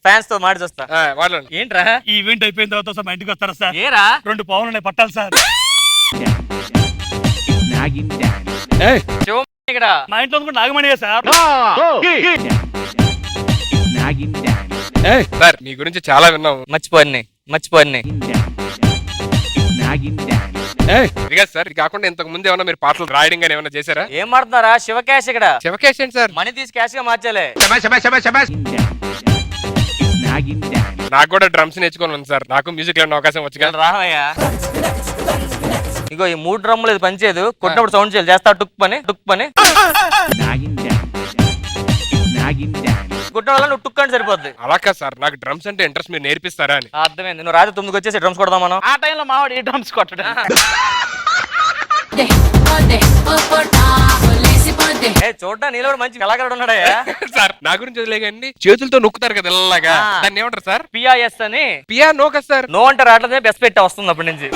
Fans తో మాట చూస్తా. వాళ్ళని ఏంట్రా ఈ ఈవెంట్ అయిపోయిన తర్వాత సార్ మా ఇంటికి వస్తారా సార్? ఏరా 2 పవన్లు ఉన్నాయి పట్టాలి సార్. శివ ఇక్కడ మా ఇంట్లో కూడా నాగమణియే సార్. సార్ మీ గురించి చాలా విన్నాము. మర్చిపోయి ఇది కాదు సార్, ఇది కాకుండా ఇంతకు ముందు ఏమన్నా మీరు పాటలు రాయడం కానీ ఏమన్నా చేశారా? ఏం మాడుతున్నారా? శివ క్యాష్ ఇక్కడ. శివకేష్ ఏంటి సార్? మనీ తీసి క్యాష్ గా మార్చాలే. నాకు కూడా డ్రమ్స్ నేర్చుకోవాలి సార్, నాకు మ్యూజిక్ లో అవకాశం వచ్చి కదా. రావయ్యా, ఇగో ఈ 3 డ్రమ్ములు ఇది పనిచేయదు. కొట్టినప్పుడు సౌండ్ చేయాలి. చేస్తా టుక్ పని కొట్టిన వల్ల నువ్వు టుక్ అంటే సరిపోద్ది. అలా కాదు సార్, నాకు డ్రమ్స్ అంటే ఇంట్రెస్ట్, మీరు నేర్పిస్తారా అని. అర్థమైంది. నువ్వు రాత్రి 9కి వచ్చేసి డ్రమ్స్ కొడదాం మనం. ఆ టైంలో మావాడు ఈ డ్రమ్స్ కొట్టడం. చూడ్డా నీలో కూడా మంచి కళాకారుడు ఉన్నాడయ్యా. సార్ నా గురించి వదిలేకండి, చేతులతో నొక్కుతారు కదా ఇలాగా, దాన్ని ఏమంటారు సార్? పిఐఎస్ అని. పియా నో కదా సార్? నో అంటే రావట్లేదు, బెస్ట్ పెట్టి వస్తుంది అప్పటి నుంచి.